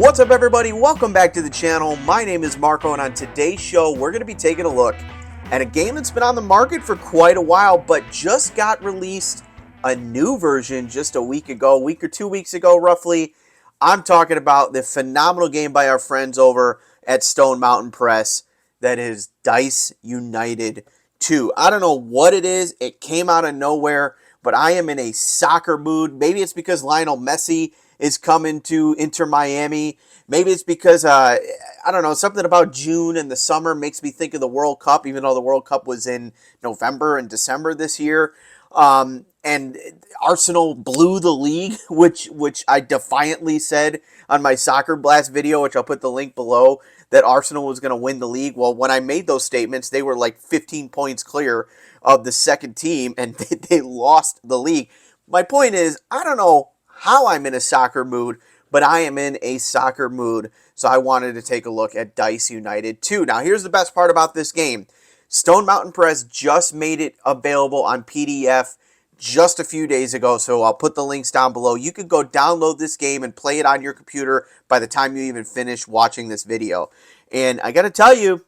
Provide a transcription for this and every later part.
What's up, everybody? Welcome back to the channel. My name is Marco, and on today's show, we're going to be taking a look at a game that's been on the market for quite a while, but just got released a new version just a week or 2 weeks ago, roughly. I'm talking about the phenomenal game by our friends over at Stone Mountain Press that is Dice United 2. I don't know what it is. It came out of nowhere, but I am in a soccer mood. Maybe it's because Lionel Messi is coming to Inter Miami. Maybe it's because, I don't know, something about June and the summer makes me think of the World Cup, even though the World Cup was in November and December this year. And Arsenal blew the league, which I defiantly said on my Soccer Blast video, which I'll put the link below, that Arsenal was going to win the league. Well, when I made those statements, they were like 15 points clear of the second team, and they lost the league. My point is, I don't know how I'm in a soccer mood, but I am in a soccer mood, so I wanted to take a look at Dice United 2. Now, here's the best part about this game. Stone Mountain Press just made it available on PDF just a few days ago, so I'll put the links down below. You can go download this game and play it on your computer by the time you even finish watching this video. And I got to tell you,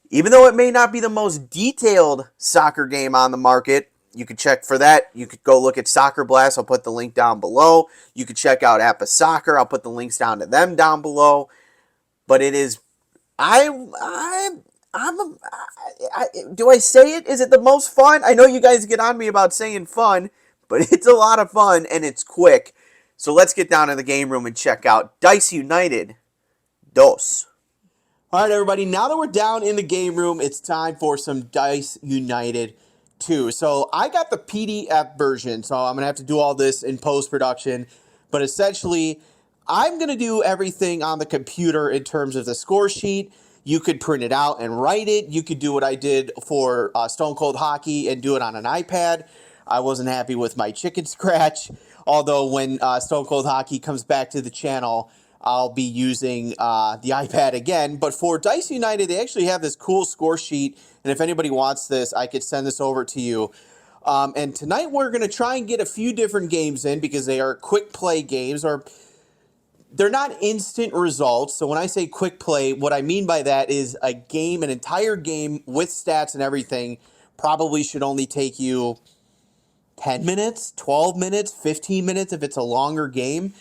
even though it may not be the most detailed soccer game on the market, you could check for that. You could go look at Soccer Blast. I'll put the link down below. You could check out Appa Soccer. I'll put the links down to them down below. But it is, do I say it? Is it the most fun? I know you guys get on me about saying fun, but it's a lot of fun and it's quick. So let's get down to the game room and check out Dice United 2. All right, everybody. Now that we're down in the game room, it's time for some Dice United 2. So I got the PDF version, so I'm going to have to do all this in post-production. But essentially, I'm going to do everything on the computer in terms of the score sheet. You could print it out and write it. You could do what I did for Stone Cold Hockey and do it on an iPad. I wasn't happy with my chicken scratch, although when Stone Cold Hockey comes back to the channel, I'll be using the iPad again. But for Dice United, they actually have this cool score sheet. And if anybody wants this, I could send this over to you. And tonight we're going to try and get a few different games in because they are quick play games, or they're not instant results. So when I say quick play, what I mean by that is a game, an entire game with stats and everything, probably should only take you 10 minutes, 12 minutes, 15 minutes if it's a longer game.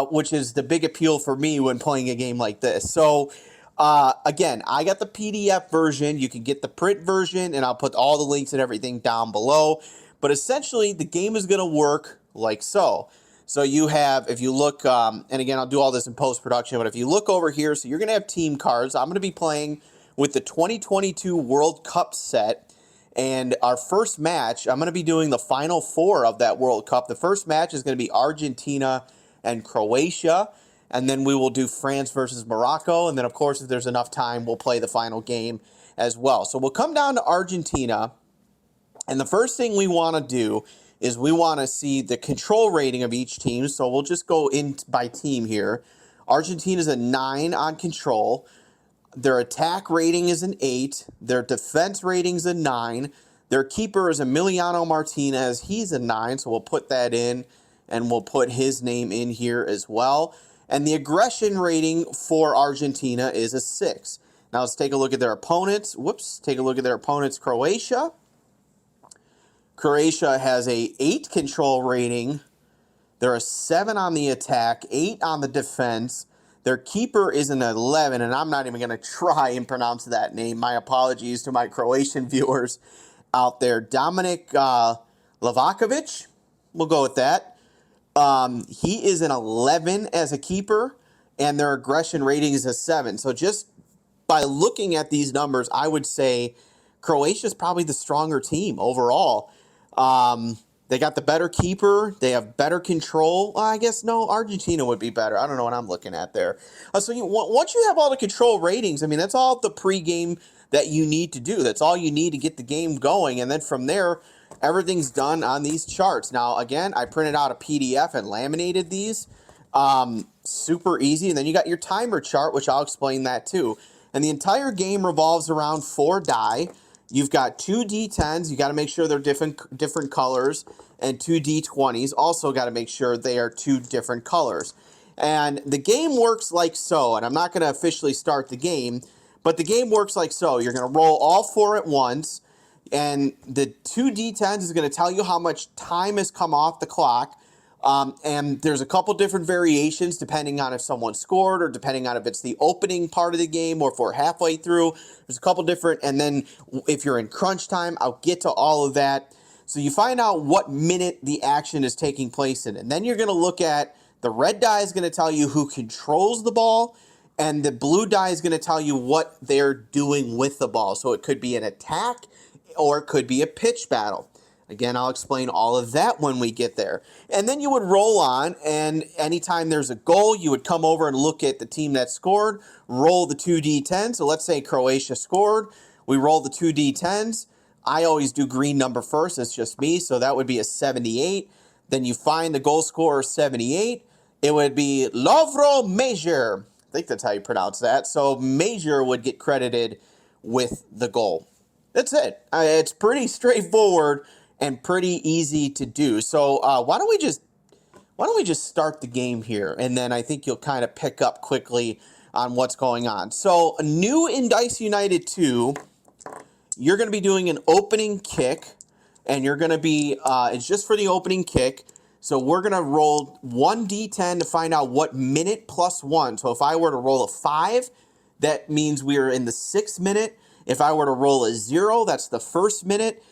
Which is the big appeal for me when playing a game like this. So, again, I got the PDF version. You can get the print version, and I'll put all the links and everything down below. But essentially, the game is going to work like so. So you have, if you look, and again, I'll do all this in post-production, but if you look over here, so you're going to have team cards. I'm going to be playing with the 2022 World Cup set. And our first match, I'm going to be doing the Final Four of that World Cup. The first match is going to be Argentina and Croatia, and then we will do France versus Morocco, and then of course if there's enough time we'll play the final game as well. So we'll come down to Argentina, and the first thing we want to do is we want to see the control rating of each team. So we'll just go in by team here. Argentina's a 9 on control. Their attack rating is an 8. Their defense rating is a 9. Their keeper is Emiliano Martinez. He's a 9, so we'll put that in. And we'll put his name in here as well. And the aggression rating for Argentina is a 6. Now let's take a look at their opponents. Take a look at their opponents, Croatia. Croatia has a 8 control rating. They're a 7 on the attack, 8 on the defense. Their keeper is an 11, and I'm not even going to try and pronounce that name. My apologies to my Croatian viewers out there. Dominik Livakovic, we'll go with that. He is an 11 as a keeper, and their aggression rating is a 7. So just by looking at these numbers, I would say Croatia is probably the stronger team overall. They got the better keeper. They have better control. I guess, no, Argentina would be better. I don't know what I'm looking at there. So once you have all the control ratings, I mean, that's all the pregame that you need to do. That's all you need to get the game going. And then from there, everything's done on these charts. Now, again, I printed out a PDF and laminated these. Super easy. And then you got your timer chart, which I'll explain that too. And the entire game revolves around 4 die. You've got 2 D10s. You got to make sure they're different colors. And 2 D20s. Also got to make sure they are 2 different colors. And the game works like so, and I'm not going to officially start the game, but the game works like so. You're going to roll all 4 at once, and the 2d10s is going to tell you how much time has come off the clock. And there's a couple different variations depending on if someone scored or depending on if it's the opening part of the game or if we're halfway through. There's a couple different, and then if you're in crunch time, I'll get to all of that. So you find out what minute the action is taking place in, and then you're going to look at the red die is going to tell you who controls the ball, and the blue die is going to tell you what they're doing with the ball. So it could be an attack or it could be a pitch battle. Again, I'll explain all of that when we get there. And then you would roll on, and anytime there's a goal, you would come over and look at the team that scored, roll the 2d10. So let's say Croatia scored. We roll the 2d10s. I always do green number first. It's just me, so that would be a 78. Then you find the goal scorer 78. It would be Lovro Major. I think that's how you pronounce that. So Major would get credited with the goal. That's it. It's pretty straightforward and pretty easy to do. So why don't we just start the game here, and then I think you'll kind of pick up quickly on what's going on. So new in Dice United 2, you're going to be doing an opening kick, and you're going to be it's just for the opening kick. So we're going to roll 1d10 to find out what minute plus 1. So if I were to roll a 5, that means we are in the 6th minute. If I were to roll a 0, that's the 1st minute.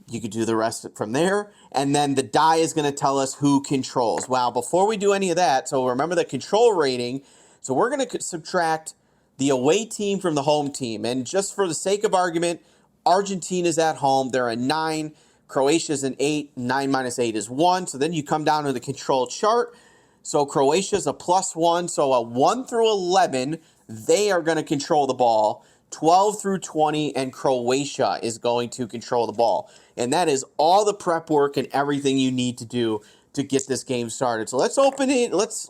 You could do the rest from there. And then the die is going to tell us who controls. Wow, before we do any of that, so remember the control rating. So we're going to subtract the away team from the home team. And just for the sake of argument, Argentina's at home. They're a 9. Croatia's an 8. 9 minus 8 is 1. So then you come down to the control chart. So Croatia's a +1. So a 1 through 11, they are going to control the ball. 12 through 20, and Croatia is going to control the ball. And that is all the prep work and everything you need to do to get this game started. So let's open it. Let's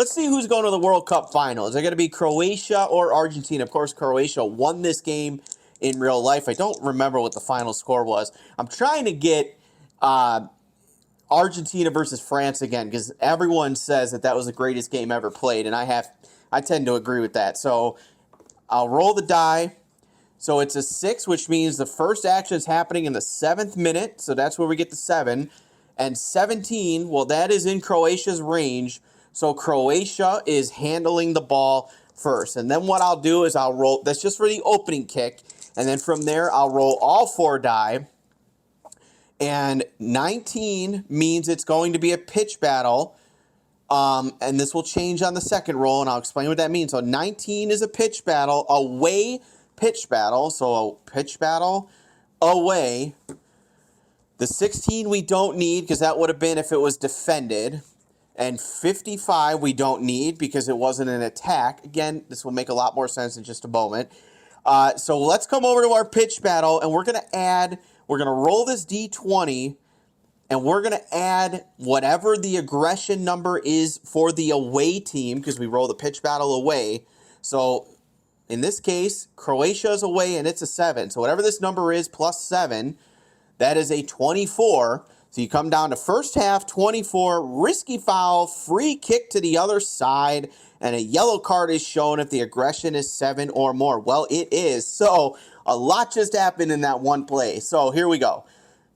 see who's going to the World Cup final. Is it going to be Croatia or Argentina? Of course, Croatia won this game in real life. I don't remember what the final score was. I'm trying to get Argentina versus France again because everyone says that was the greatest game ever played, and I tend to agree with that. So I'll roll the die. So it's a 6, which means the first action is happening in the 7th minute. So that's where we get the 7. And 17, well, that is in Croatia's range. So Croatia is handling the ball first. And then what I'll do is I'll roll, that's just for the opening kick. And then from there, I'll roll all 4 die. And 19 means it's going to be a pitch battle. And this will change on the second roll, and I'll explain what that means. So 19 is a pitch battle, away pitch battle. So a pitch battle away. The 16 we don't need because that would have been if it was defended. And 55 we don't need because it wasn't an attack. Again, this will make a lot more sense in just a moment. So let's come over to our pitch battle, and we're going to roll this D20, and we're going to add whatever the aggression number is for the away team, because we roll the pitch battle away. So in this case, Croatia is away, and it's a 7. So whatever this number is plus 7, that is a 24. So you come down to first half, 24, risky foul, free kick to the other side, and a yellow card is shown if the aggression is 7 or more. Well, it is. So a lot just happened in that one play. So here we go.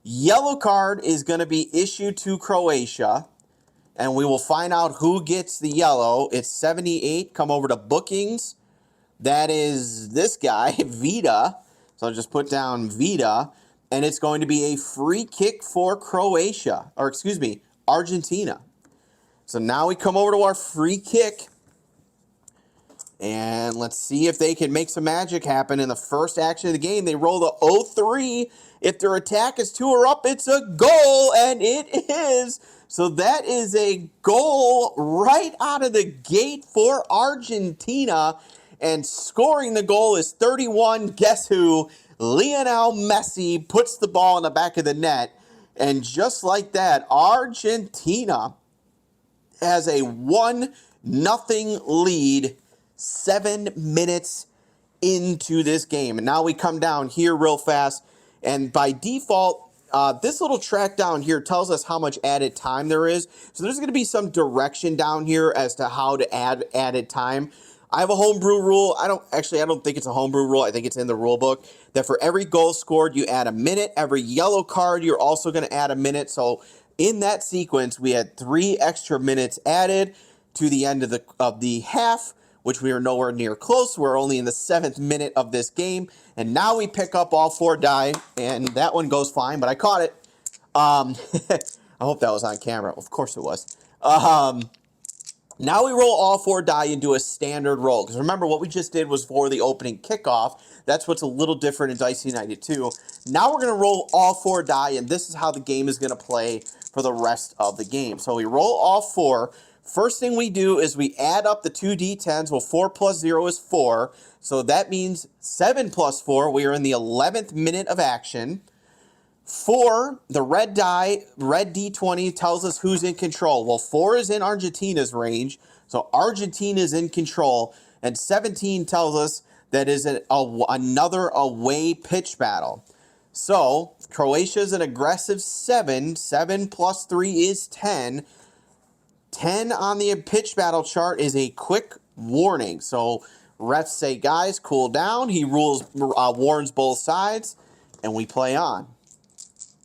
Yellow card is going to be issued to Croatia, and we will find out who gets the yellow. It's 78. Come over to bookings. That is this guy, Vida. So I'll just put down Vida, and it's going to be a free kick for Croatia, or excuse me, Argentina. So now we come over to our free kick, and let's see if they can make some magic happen in the first action of the game. They roll the 0-3. If their attack is 2 or up, it's a goal, and it is. So that is a goal right out of the gate for Argentina. And scoring the goal is 31. Guess who? Lionel Messi puts the ball in the back of the net. And just like that, Argentina has a 1-0 lead 7 minutes into this game. And now we come down here real fast. And by default, This little track down here tells us how much added time there is. So there's going to be some direction down here as to how to add added time. I have a homebrew rule. I don't think it's a homebrew rule. I think it's in the rule book that for every goal scored, you add a minute. Every yellow card, you're also going to add a minute. So in that sequence, we had 3 extra minutes added to the end of the half, which we are nowhere near close. We're only in the 7th minute of this game. And now we pick up all 4 die, and that one goes fine, but I caught it. I hope that was on camera. Of course it was. Now we roll all 4 die and do a standard roll. Because remember, what we just did was for the opening kickoff. That's what's a little different in Dice United 2. Now we're going to roll all 4 die, and this is how the game is going to play for the rest of the game. So we roll all 4. First thing we do is we add up the 2 d10s. Well, 4 plus 0 is 4. So that means 7 plus 4. We are in the 11th minute of action. 4, the red die, red d20 tells us who's in control. Well, 4 is in Argentina's range. So Argentina is in control. And 17 tells us that is another away pitch battle. So Croatia is an aggressive 7. 7 plus 3 is 10. 10 on the pitch battle chart is a quick warning. So refs say, guys, cool down. He warns both sides, and we play on.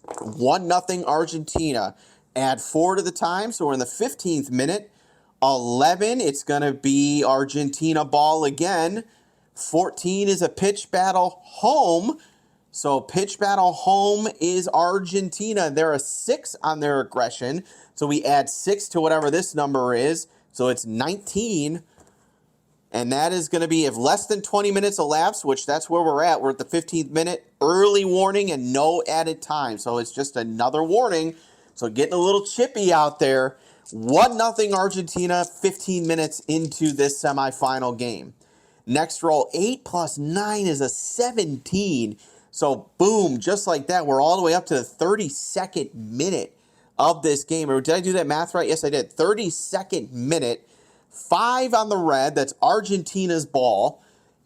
1-0 Argentina. Add 4 to the time, so we're in the 15th minute. 11, it's going to be Argentina ball again. 14 is a pitch battle home. So pitch battle home is Argentina. They're a 6 on their aggression. So we add 6 to whatever this number is. So it's 19. And that is going to be if less than 20 minutes elapsed, which that's where we're at. We're at the 15th minute. Early warning and no added time. So it's just another warning. So getting a little chippy out there. 1-0 Argentina, 15 minutes into this semifinal game. Next roll, 8 plus 9 is a 17. So, boom, just like that, we're all the way up to the 32nd minute of this game. Or did I do that math right? Yes, I did. 32nd minute. 5 on the red. That's Argentina's ball.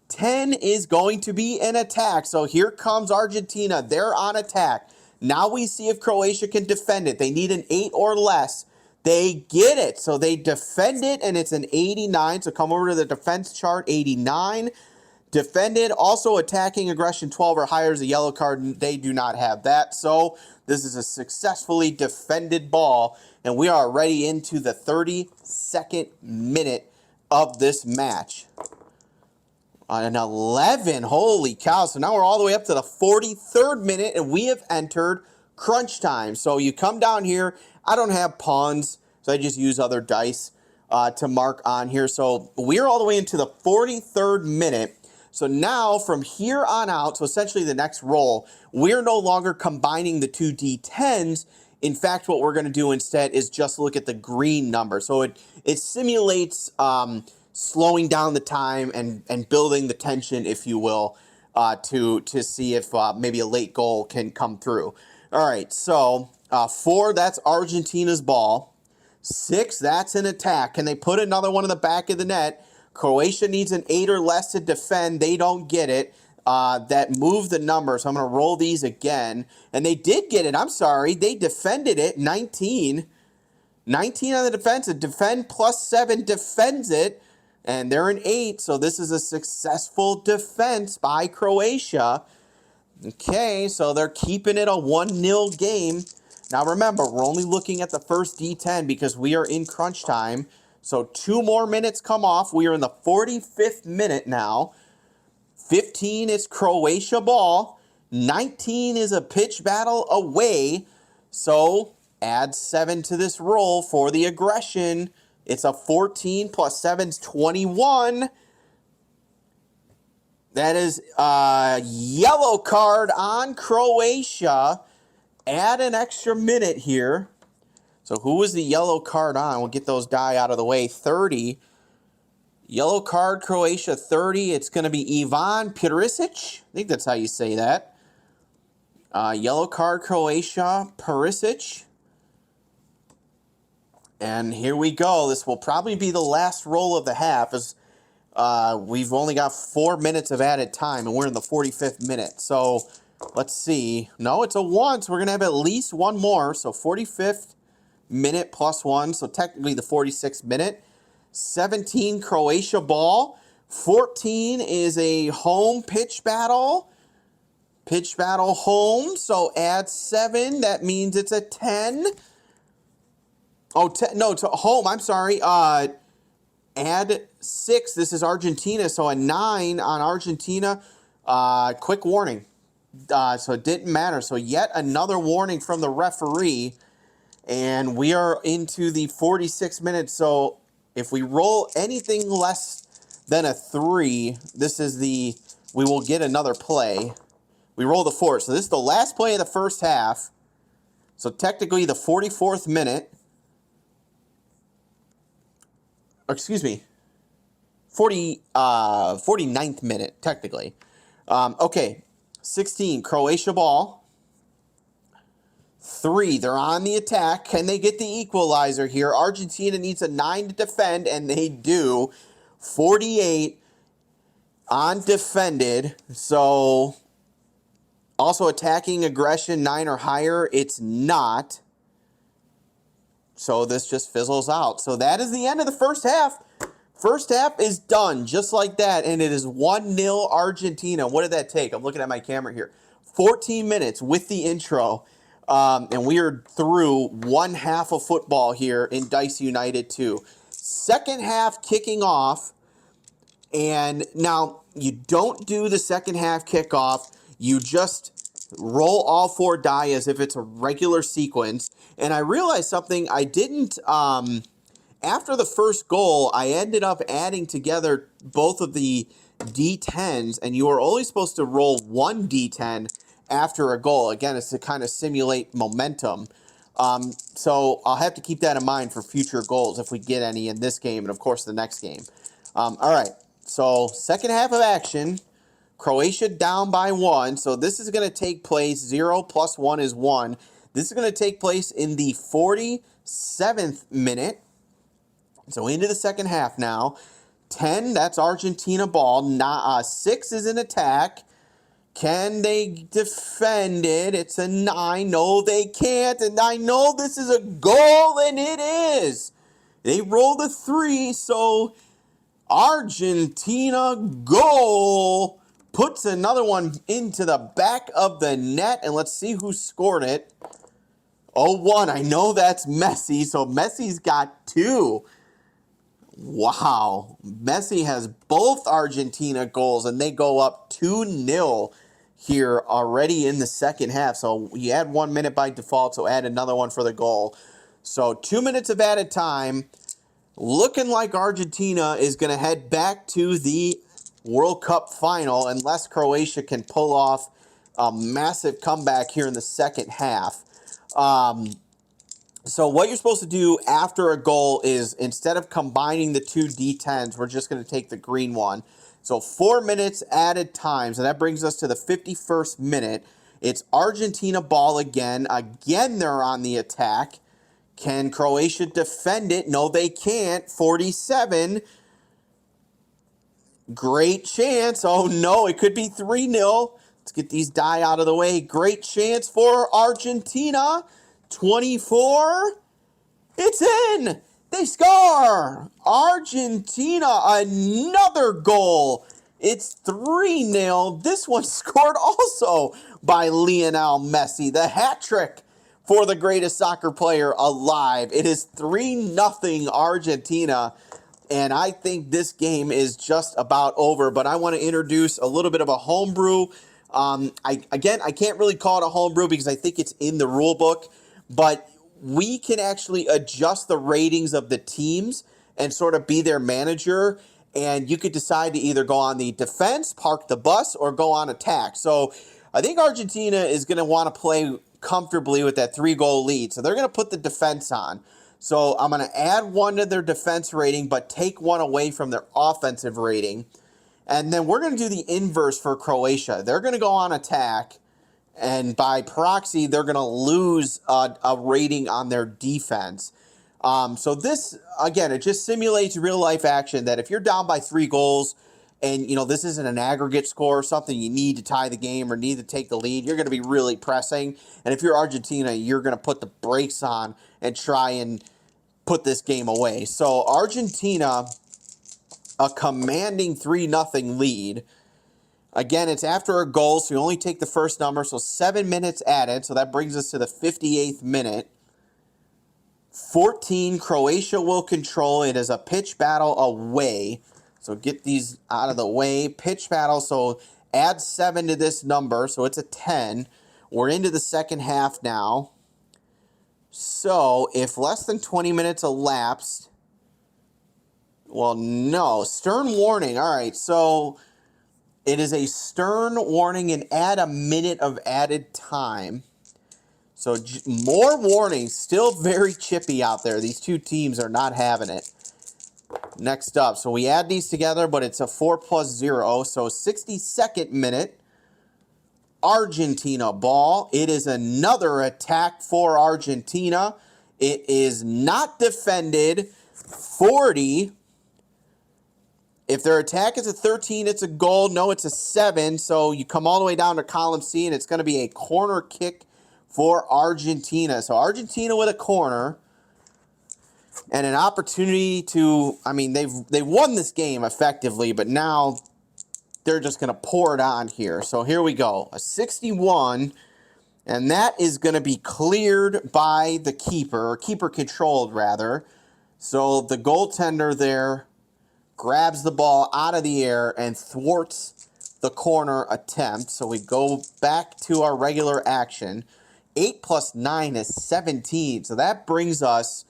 10 is going to be an attack. So here comes Argentina. They're on attack. Now we see if Croatia can defend it. They need an 8 or less. They get it. So they defend it, and it's an 89. So come over to the defense chart, 89. Defended, also attacking aggression 12 or higher is a yellow card. They do not have that. So this is a successfully defended ball. And we are already into the 32nd minute of this match. An 11. Holy cow. So now we're all the way up to the 43rd minute. And we have entered crunch time. So you come down here. I don't have pawns. So I just use other dice to mark on here. So we're all the way into the 43rd minute. So now from here on out, so essentially the next roll, we're no longer combining the 2 d10s. In fact, what we're going to do instead is just look at the green number. So it simulates slowing down the time and building the tension, if you will, to see if maybe a late goal can come through. All right, so 4, that's Argentina's ball. 6, that's an attack. Can they put another one in the back of the net? Croatia needs an 8 or less to defend. They don't get it. That moved the number, so I'm going to roll these again. And they did get it. I'm sorry. They defended it. 19. 19 on the defense. A defend plus 7 defends it. And they're an 8, so this is a successful defense by Croatia. Okay, so they're keeping it a 1-0 game. Now remember, we're only looking at the first D10 because we are in crunch time. So 2 more minutes come off. We are in the 45th minute now. 15 is Croatia ball. 19 is a pitch battle away. So add 7 to this roll for the aggression. It's a 14 plus 7 is 21. That is a yellow card on Croatia. Add an extra minute here. So who was the yellow card on? We'll get those die out of the way. 30. Yellow card, Croatia, 30. It's going to be Ivan Perisic. I think that's how you say that. Yellow card, Croatia, Perisic. And here we go. This will probably be the last roll of the half, as we've only got 4 minutes of added time, and we're in the 45th minute. So Let's see. No, it's a 1, so we're going to have at least one more. So 45th minute plus 1, so technically the 46th minute. 17, Croatia ball. 14 is a home pitch battle. Pitch battle home, so add 7. That means it's a 10. Oh, no, to home, I'm sorry. Add 6. This is Argentina, so a 9 on Argentina. Quick warning. So it didn't matter. So yet another warning from the referee. And we are into the 46 minutes. So if we roll anything less than a 3, we will get another play. We roll the 4. So this is the last play of the first half. So technically the 44th minute. Excuse me. 49th minute, technically. Okay. 16, Croatia ball. 3, they're on the attack. Can they get the equalizer here? Argentina needs a 9 to defend, and they do. 48 undefended. So, also attacking aggression, 9 or higher. It's not. So this just fizzles out. So that is the end of the first half. First half is done just like that, and it is 1-0 Argentina. What did that take? I'm looking at my camera here. 14 minutes with the intro, and we are through one half of football here in Dice United 2. Second half kicking off, and now you don't do the second half kickoff. You just roll all 4 die as if it's a regular sequence. And I realized something I didn't... After the first goal, I ended up adding together both of the D10s, and you are only supposed to roll 1 D10 after a goal. Again, it's to kind of simulate momentum. So I'll have to keep that in mind for future goals if we get any in this game and, of course, the next game. All right, so second half of action. Croatia down by 1, so this is going to take place. 0 plus 1 is 1. This is going to take place in the 47th minute. So into the second half now. 10, that's Argentina ball. 6 is an attack. Can they defend it? It's a 9. No, they can't. And I know this is a goal, and it is. They rolled a 3, so Argentina goal puts another one into the back of the net. And let's see who scored it. 0-1. I know that's Messi, so Messi's got 2. Wow. Messi has both Argentina goals, and they go up 2-0 here already in the second half. So you add 1 minute by default, so add another one for the goal. So 2 minutes of added time. Looking like Argentina is going to head back to the World Cup final unless Croatia can pull off a massive comeback here in the second half. So what you're supposed to do after a goal is, instead of combining the 2 D10s, we're just going to take the green one. So 4 minutes added time. So that brings us to the 51st minute. It's Argentina ball again. Again, they're on the attack. Can Croatia defend it? No, they can't. 47. Great chance. Oh, no, it could be 3-0. Let's get these die out of the way. Great chance for Argentina. 24. It's in. They score. Argentina, another goal. It's 3-0. This one scored also by Lionel Messi. The hat trick for the greatest soccer player alive. It is 3-0 Argentina. And I think this game is just about over. But I want to introduce a little bit of a homebrew. I can't really call it a homebrew because I think it's in the rule book. But we can actually adjust the ratings of the teams and sort of be their manager. And you could decide to either go on the defense, park the bus, or go on attack. So I think Argentina is going to want to play comfortably with that 3-goal lead. So they're going to put the defense on. So I'm going to add 1 to their defense rating, but take 1 away from their offensive rating. And then we're going to do the inverse for Croatia. They're going to go on attack. And by proxy, they're going to lose a rating on their defense. So this, again, it just simulates real-life action that if you're down by 3 goals and, this isn't an aggregate score or something you need to tie the game or need to take the lead, you're going to be really pressing. And if you're Argentina, you're going to put the brakes on and try and put this game away. So Argentina, a commanding 3-0 lead. Again, it's after a goal, so you only take the first number, so 7 minutes added, so that brings us to the 58th minute. 14, Croatia will control. It is a pitch battle away, so get these out of the way. Pitch battle, so add 7 to this number, so it's a 10. We're into the second half now. So, if less than 20 minutes elapsed, well, no, stern warning. All right, so it is a stern warning and add a minute of added time. So more warnings, still very chippy out there. These two teams are not having it. Next up, so we add these together, but it's a 4 plus 0. So 62nd minute, Argentina ball. It is another attack for Argentina. It is not defended. 40. If their attack is a 13, it's a goal. No, it's a 7. So you come all the way down to column C, and it's going to be a corner kick for Argentina. So Argentina with a corner and an opportunity to, they've won this game effectively, but now they're just going to pour it on here. So here we go. A 61, and that is going to be cleared by the keeper, or keeper controlled rather. So the goaltender there grabs the ball out of the air and thwarts the corner attempt. So we go back to our regular action. 8 plus 9 is 17. So that brings us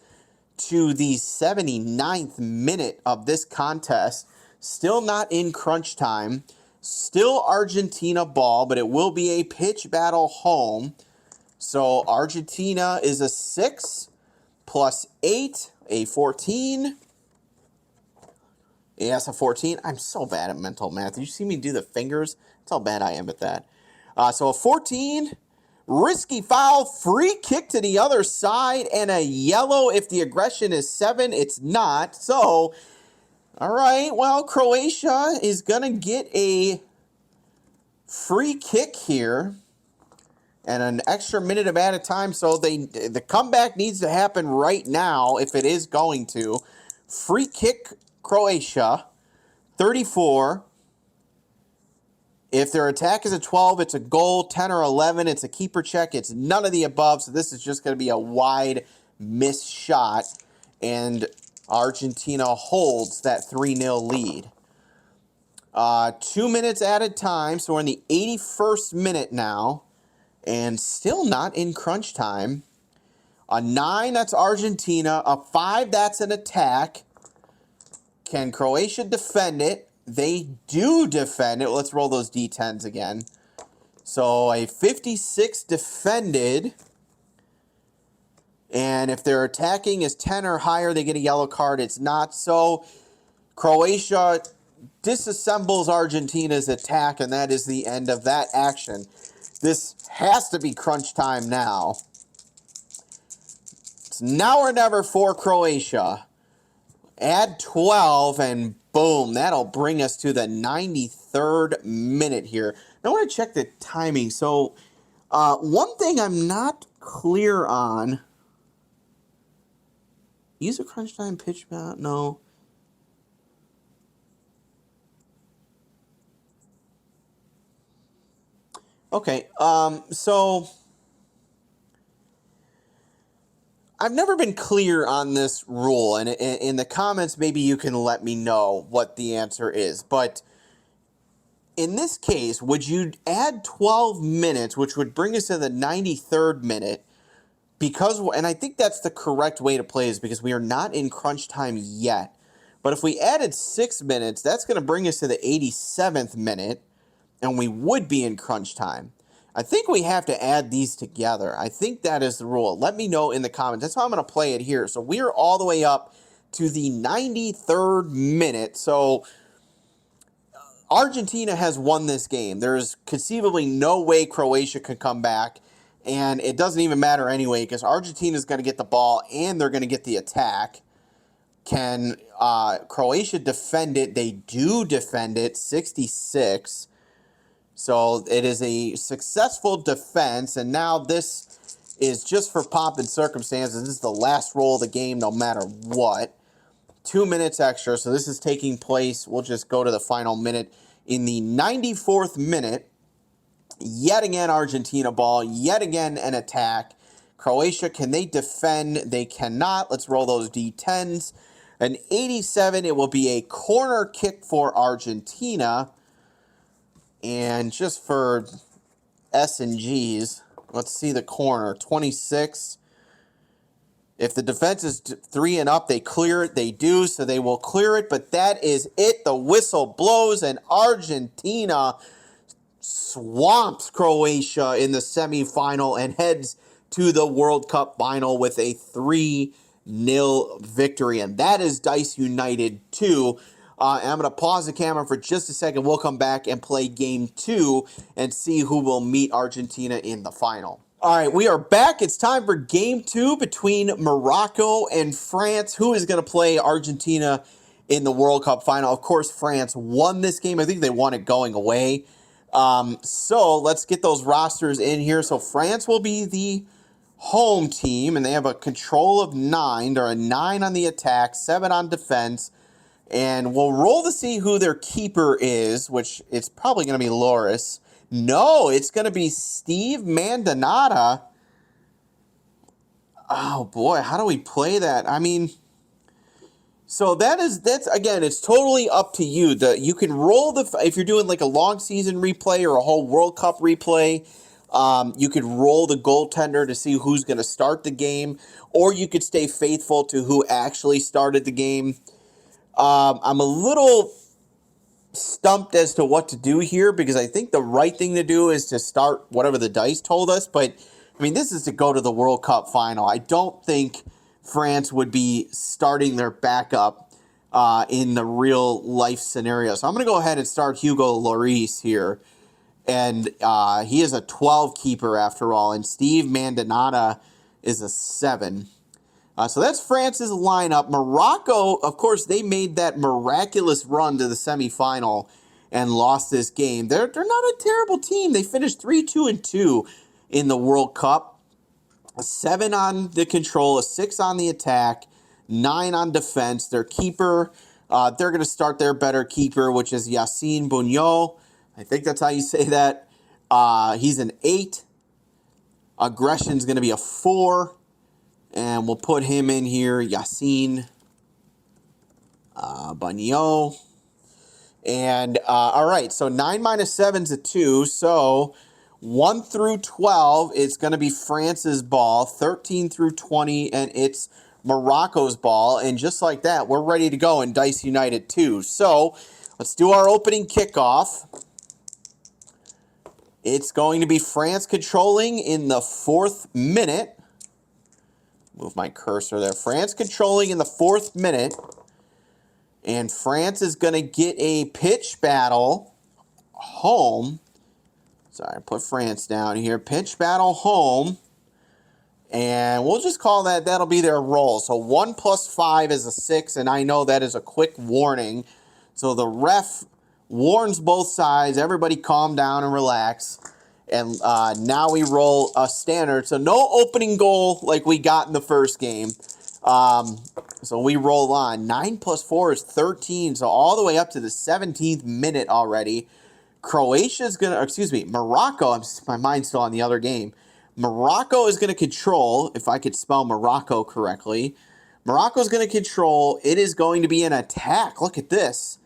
to the 79th minute of this contest. Still not in crunch time. Still Argentina ball, but it will be a pitch battle home. So Argentina is a 6 plus 8, a 14. Yes, a 14. I'm so bad at mental math. Did you see me do the fingers? That's how bad I am at that. So a 14, risky foul, free kick to the other side, and a yellow if the aggression is 7. It's not. So, all right, well, Croatia is going to get a free kick here and an extra minute of added time. So the comeback needs to happen right now if it is going to. Free kick Croatia, 34. If their attack is a 12, it's a goal. 10 or 11, it's a keeper check. It's none of the above, so this is just going to be a wide missed shot. And Argentina holds that 3-0 lead. 2 minutes added time, so we're in the 81st minute now. And still not in crunch time. A 9, that's Argentina. A 5, that's an attack. Can Croatia defend it? They do defend it. Let's roll those D10s again. So a 56 defended. And if their attacking is 10 or higher, they get a yellow card. It's not. So Croatia disassembles Argentina's attack, and that is the end of that action. This has to be crunch time now. It's now or never for Croatia. Add 12, and boom, that'll bring us to the 93rd minute here. Now I want to check the timing. So, one thing I'm not clear on. Use a crunch time pitch bat? No. Okay, so I've never been clear on this rule, and in the comments, maybe you can let me know what the answer is. But in this case, would you add 12 minutes, which would bring us to the 93rd minute? Because, and I think that's the correct way to play this, because we are not in crunch time yet. But if we added 6 minutes, that's going to bring us to the 87th minute, and we would be in crunch time. I think we have to add these together. I think that is the rule. Let me know in the comments. That's how I'm going to play it here. So we're all the way up to the 93rd minute. So Argentina has won this game. There's conceivably no way Croatia could come back. And it doesn't even matter anyway, because Argentina is going to get the ball and they're going to get the attack. Can Croatia defend it? They do defend it, 66. So it is a successful defense, and now this is just for pomp and circumstances. This is the last roll of the game no matter what. 2 minutes extra, so this is taking place. We'll just go to the final minute. In the 94th minute, yet again Argentina ball, yet again an attack. Croatia, can they defend? They cannot. Let's roll those D10s. An 87, it will be a corner kick for Argentina. And just for S and G's, let's see the corner. 26. If the defense is 3 and up, they clear it. They do, so they will clear it. But that is it. The whistle blows, and Argentina swamps Croatia in the semifinal and heads to the World Cup final with a 3-0 victory. And that is Dice United 2. I'm going to pause the camera for just a second. We'll come back and play game 2 and see who will meet Argentina in the final. All right, we are back. It's time for game 2 between Morocco and France. Who is going to play Argentina in the World Cup final? Of course, France won this game. I think they won it going away. So let's get those rosters in here. So France will be the home team, and they have a control of 9. They're a 9 on the attack, 7 on defense. And we'll roll to see who their keeper is, which it's probably going to be Loris. No, it's going to be Steve Mandonata. Oh, boy, how do we play that? I mean, so that's again, it's totally up to you. You can roll if you're doing like a long season replay or a whole World Cup replay, you could roll the goaltender to see who's going to start the game, or you could stay faithful to who actually started the game. I'm a little stumped as to what to do here because I think the right thing to do is to start whatever the dice told us. But, I mean, this is to go to the World Cup final. I don't think France would be starting their backup in the real life scenario. So I'm going to go ahead and start Hugo Lloris here. And he is a 12 keeper after all. And Steve Mandonata is a 7. So that's France's lineup. Morocco, of course, they made that miraculous run to the semifinal and lost this game. They're not a terrible team. They finished 3-2-2 in the World Cup. A 7 on the control, a 6 on the attack, 9 on defense. Their keeper, they're going to start their better keeper, which is Yassine Bougnot. I think that's how you say that. He's an 8. Aggression's going to be a 4. And we'll put him in here, Yassine Bougnot. And, all right, so 9 minus 7 is a 2. So 1 through 12, it's going to be France's ball. 13 through 20, and it's Morocco's ball. And just like that, we're ready to go in Dice United 2. So let's do our opening kickoff. It's going to be France controlling in the 4th minute. Move my cursor there. France controlling in the 4th minute. And France is going to get a pitch battle home. Sorry, put France down here. Pitch battle home. And we'll just call that'll be their roll. So 1 plus 5 is a 6. And I know that is a quick warning. So the ref warns both sides. Everybody calm down and relax. And now we roll a standard. So no opening goal like we got in the first game. So we roll on. 9 plus 4 is 13. So all the way up to the 17th minute already. Croatia's going to, Morocco. My mind's still on the other game. Morocco is going to control, if I could spell Morocco correctly. Morocco's going to control. It is going to be an attack. Look at this.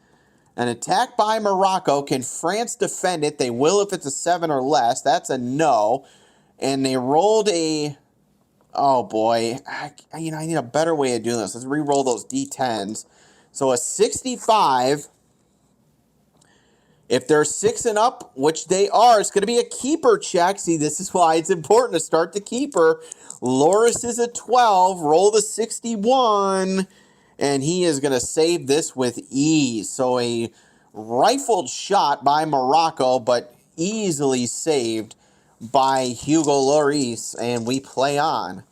An attack by Morocco. Can France defend it? They will if it's a 7 or less. That's a no. And they rolled a... Oh, boy. I need a better way of doing this. Let's re-roll those D10s. So a 65. If they're 6 and up, which they are, it's going to be a keeper check. See, this is why it's important to start the keeper. Loris is a 12. Roll the 61. And he is going to save this with ease. So a rifled shot by Morocco, but easily saved by Hugo Lloris. And we play on.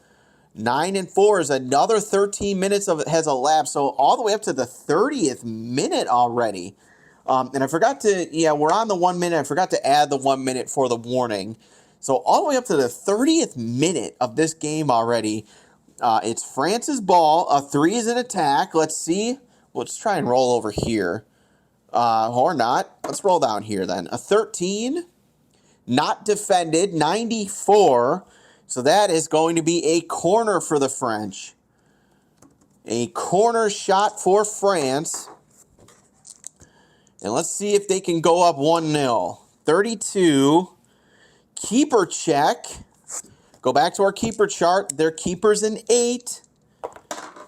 9-4 is another 13 minutes of it has elapsed. So all the way up to the 30th minute already. And I forgot to, we're on the 1 minute. I forgot to add the 1 minute for the warning. So all the way up to the 30th minute of this game already. It's France's ball. A 3 is an attack. Let's see. Let's try and roll over here. Or not. Let's roll down here then. A 13. Not defended. 94. So that is going to be a corner for the French. A corner shot for France. And let's see if they can go up 1-0. 32. Keeper check. Go back to our keeper chart. Their keeper's an 8.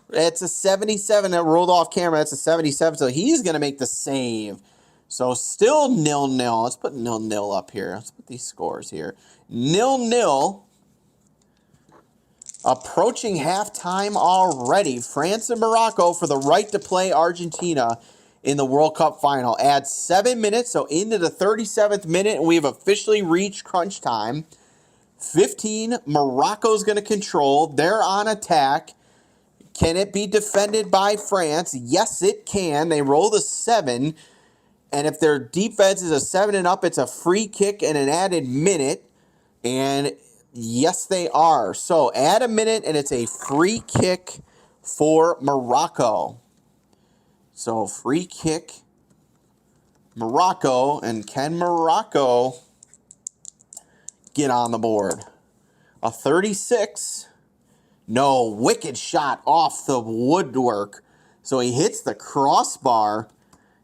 That's a 77. That rolled off camera. That's a 77. So he's going to make the save. So still 0-0. Let's put 0-0 up here. Let's put these scores here. 0-0. Approaching halftime already. France and Morocco for the right to play Argentina in the World Cup final. Add 7 minutes, so into the 37th minute, and we have officially reached crunch time. 15, Morocco's going to control. They're on attack. Can it be defended by France? Yes, it can. They roll the 7, and if their defense is a 7 and up, it's a free kick and an added minute, and yes, they are. So add a minute, and it's a free kick for Morocco. So free kick, Morocco, and can Morocco get on the board? A 36. No, wicked shot off the woodwork. So he hits the crossbar,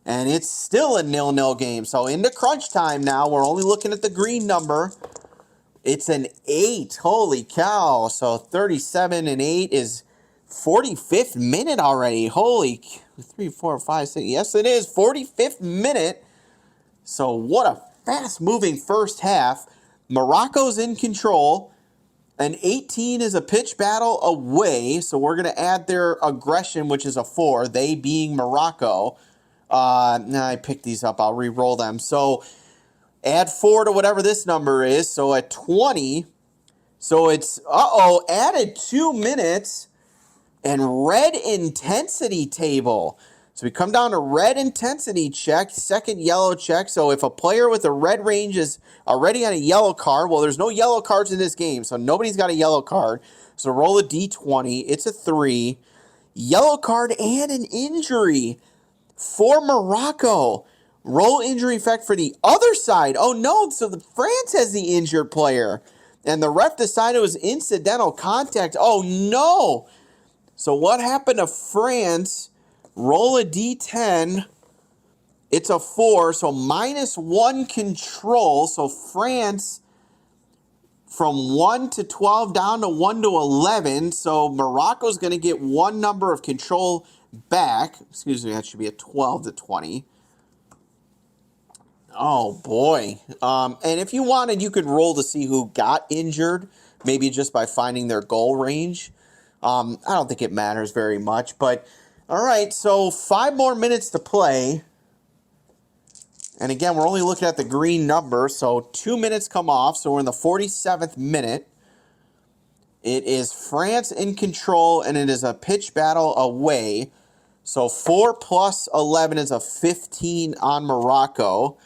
and it's still a 0-0 game. So into crunch time now. We're only looking at the green number. It's an 8. Holy cow. So 37 and 8 is 45th minute already. Holy 3, 4, 5, 6. Yes, it is. 45th minute. So what a fast-moving first half. Morocco's in control. An 18 is a pitch battle away. So we're going to add their aggression, which is a 4. They being Morocco. Now I picked these up. I'll re-roll them. So add 4 to whatever this number is. So at 20. So it's, added 2 minutes. And red intensity table. So we come down to red intensity check, second yellow check. So if a player with a red range is already on a yellow card, well, there's no yellow cards in this game, so nobody's got a yellow card. So roll a d20. It's a 3. Yellow card and an injury for Morocco. Roll injury effect for the other side. Oh, no, so France has the injured player. And the ref decided it was incidental contact. Oh, no. So what happened to France? Roll a d10. It's a 4, so -1 control. So France from 1 to 12 down to 1 to 11. So Morocco's going to get 1 number of control back. Excuse me, that should be a 12 to 20. Oh, boy. And if you wanted, you could roll to see who got injured, maybe just by finding their goal range. I don't think it matters very much, but all right, so 5 more minutes to play. And again, we're only looking at the green number, so 2 minutes come off, so we're in the 47th minute. It is France in control, and it is a pitch battle away. So 4 plus 11 is a 15 on Morocco.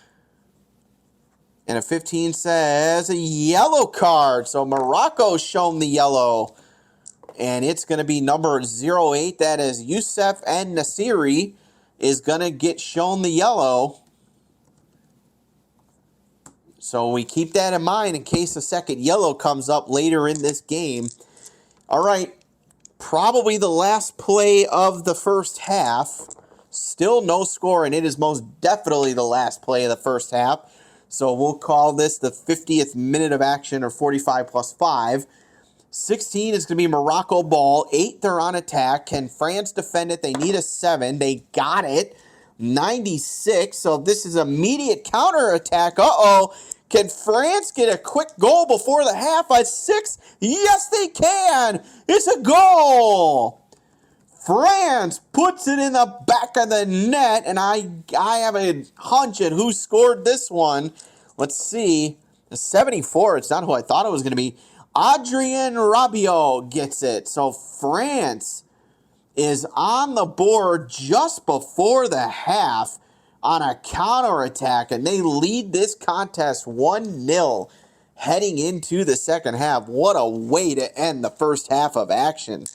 And a 15 says a yellow card, so Morocco's shown the yellow. And it's going to be number 08. That is Youssef and Nasiri is going to get shown the yellow. So we keep that in mind in case a second yellow comes up later in this game. All right. Probably the last play of the first half. Still no score, and it is most definitely the last play of the first half. So we'll call this the 50th minute of action, or 45 plus 5. 16 is going to be Morocco ball. 8, they're on attack. Can France defend it? They need a 7. They got it. 96. So this is immediate counterattack. Uh-oh. Can France get a quick goal before the half at 6? Yes, they can. It's a goal. France puts it in the back of the net, and I have a hunch at who scored this one. Let's see. The 74, it's not who I thought it was going to be. Adrien Rabiot gets it. So France is on the board just before the half on a counterattack, and they lead this contest 1-0 heading into the second half. What a way to end the first half of action.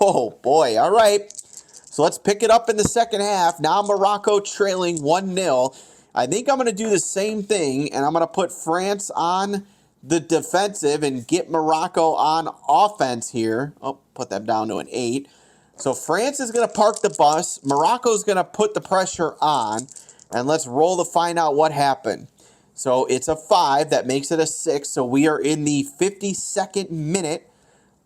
Oh boy. All right. So let's pick it up in the second half. Now Morocco trailing 1-0. I think I'm going to do the same thing, and I'm going to put France on the defensive and get Morocco on offense here. Oh, put them down to an 8. So France is going to park the bus. Morocco's going to put the pressure on. And let's roll to find out what happened. So it's a 5. That makes it a 6. So we are in the 52nd minute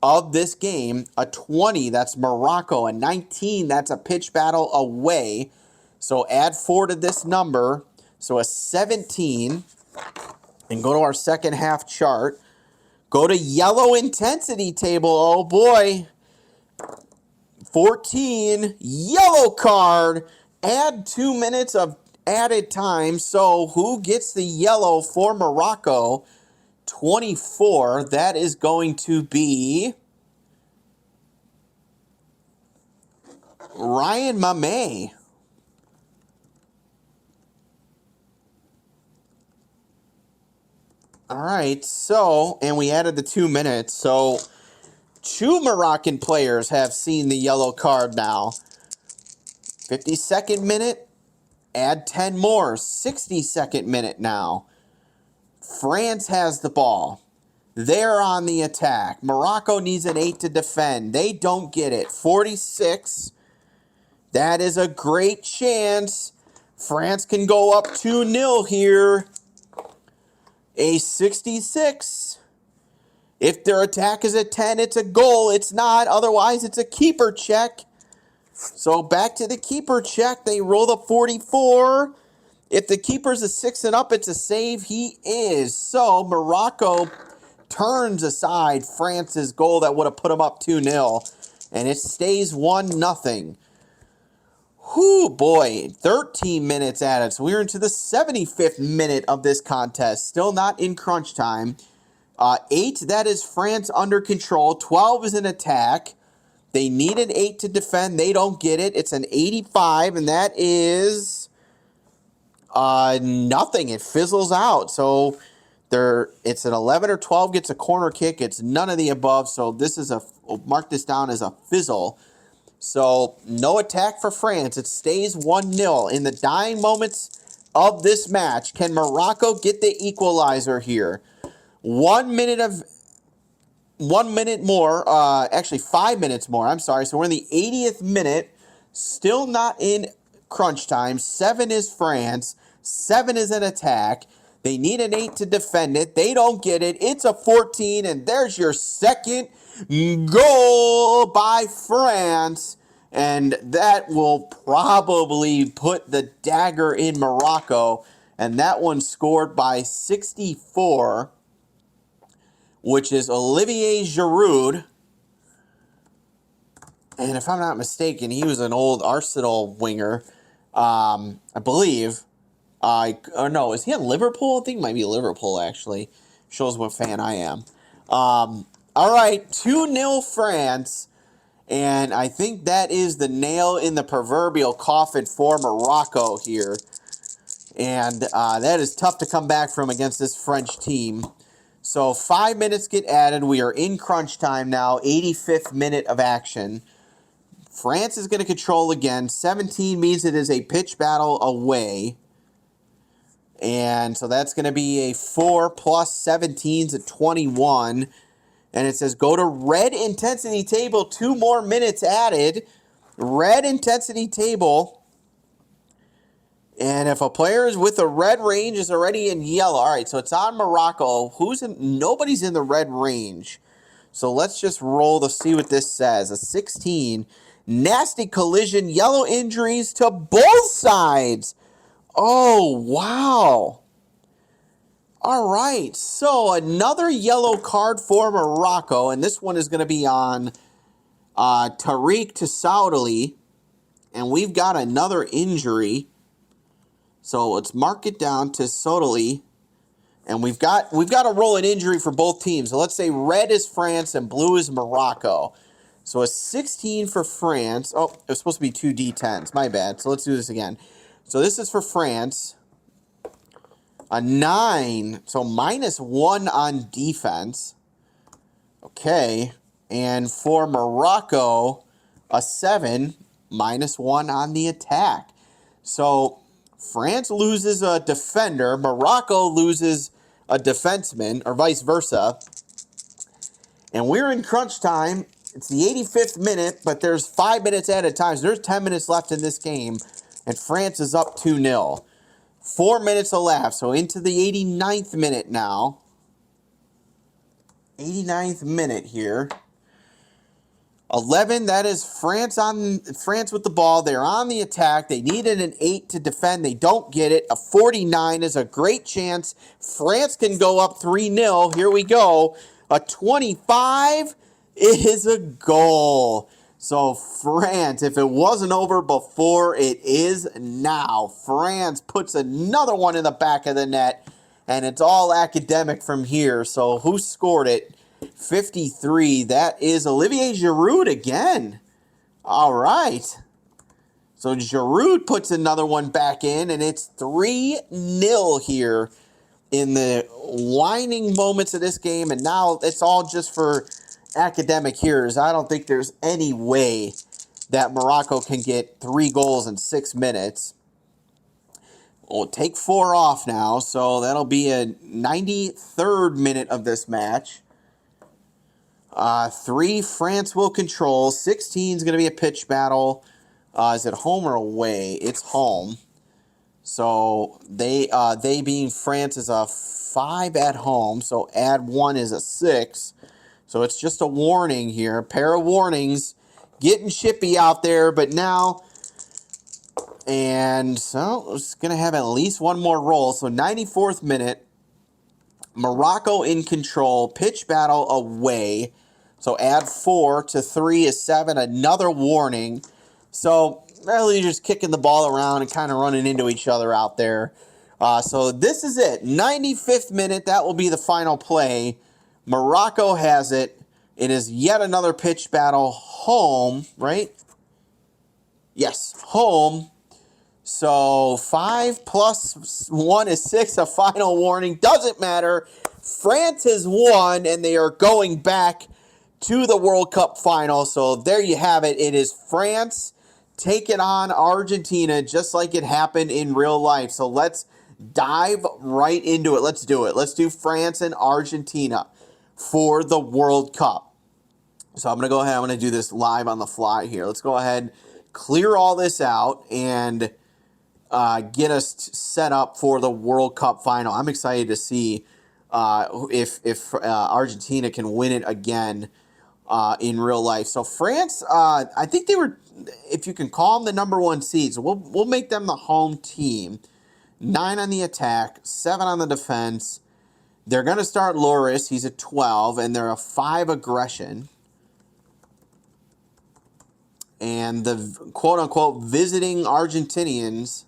of this game. A 20, that's Morocco. A 19, that's a pitch battle away. So add 4 to this number. So a 17. And go to our second half chart. Go to yellow intensity table. Oh boy. 14, yellow card. Add 2 minutes of added time. So who gets the yellow for Morocco? 24. That is going to be Ryan Mamey. All right, so, and we added the 2 minutes, so 2 Moroccan players have seen the yellow card now. 52nd minute, add 10 more, 62nd minute now. France has the ball. They're on the attack. Morocco needs an 8 to defend. They don't get it. 46, that is a great chance. France can go up 2-0 here. A 66. If their attack is a 10, it's a goal. It's not. Otherwise, it's a keeper check. So back to the keeper check. They roll the 44. If the keeper's a 6 and up, it's a save. He is. So Morocco turns aside France's goal that would have put them up 2-0. And it stays 1-0. Whew, boy, 13 minutes added. So we're into the 75th minute of this contest. Still not in crunch time. 8, that is France under control. 12 is an attack. They need an 8 to defend. They don't get it. It's an 85, and that is nothing. It fizzles out. So it's an 11 or 12 gets a corner kick. It's none of the above. So this is mark this down as a fizzle. So, no attack for France. It stays 1-0. In the dying moments of this match, can Morocco get the equalizer here? 1 minute more. Actually, 5 minutes more. I'm sorry. So, we're in the 80th minute. Still not in crunch time. 7 is France. 7 is an attack. They need an 8 to defend it. They don't get it. It's a 14, and there's your second goal by France. And that will probably put the dagger in Morocco. And that one scored by 64, which is Olivier Giroud. And if I'm not mistaken, he was an old Arsenal winger, I believe. Or no, is he at Liverpool? I think it might be Liverpool, actually. Shows what fan I am. All right, 2-0 France. And I think that is the nail in the proverbial coffin for Morocco here. And that is tough to come back from against this French team. So 5 minutes get added. We are in crunch time now, 85th minute of action. France is going to control again. 17 means it is a pitch battle away. And so that's going to be a 4 plus 17's a 21. And it says go to red intensity table. 2 more minutes added. Red intensity table. And if a player is with a red range is already in yellow. All right, so it's on Morocco. Nobody's in the red range. So let's just roll to see what this says. A 16. Nasty collision. Yellow injuries to both sides. Oh, wow. All right, so another yellow card for Morocco, and this one is going to be on Tariq Tasoudali, and we've got another injury. So let's mark it down to Tasoudali, And we've got to roll an injury for both teams. So let's say red is France and blue is Morocco. So a 16 for France. Oh, it was supposed to be 2 D10s. My bad. So let's do this again. So this is for France. A 9. So -1 on defense. Okay. And for Morocco, a 7. -1 on the attack. So France loses a defender. Morocco loses a defenseman, or vice versa. And we're in crunch time. It's the 85th minute, but there's 5 minutes at a time. So there's 10 minutes left in this game, and France is up 2-0. 4 minutes elapsed, so into the 89th minute now. 89th minute here. 11, that is France with the ball. They're on the attack. They needed an 8 to defend. They don't get it. A 49 is a great chance. France can go up 3-0. Here we go. A 25 is a goal. So France, if it wasn't over before, it is now. France puts another one in the back of the net, and it's all academic from here. So who scored it? 53, that is Olivier Giroud again. All right. So Giroud puts another one back in, and it's 3-0 here in the winding moments of this game. And now it's all just for academic hearers. I don't think there's any way that Morocco can get 3 goals in 6 minutes. We'll take 4 off now, so that'll be a 93rd minute of this match. 3, France will control. 16 is going to be a pitch battle. Is it home or away? It's home. So they being France is a 5 at home. So add 1 is a 6. So it's just a warning here. A pair of warnings. Getting chippy out there, but now... And so it's going to have at least one more roll. So 94th minute. Morocco in control. Pitch battle away. So add 4 to 3 is 7. Another warning. So really just kicking the ball around and kind of running into each other out there. So this is it. 95th minute. That will be the final play. Morocco has it. It is yet another pitch battle. Home, right? Yes, home. So 5 plus 1 is 6. A final warning. Doesn't matter. France has won, and they are going back to the World Cup final. So there you have it. It is France taking on Argentina just like it happened in real life. So let's dive right into it. Let's do it. Let's do France and Argentina for the World Cup. So I'm going to go ahead. I'm going to do this live on the fly here. Let's go ahead, clear all this out, and get us set up for the World Cup final. I'm excited to see if Argentina can win it again in real life. So France, I think they were, if you can call them the number 1 seed, so we'll make them the home team. 9 on the attack, 7 on the defense. They're going to start Loris. He's a 12, and they're a 5 aggression. And the quote-unquote visiting Argentinians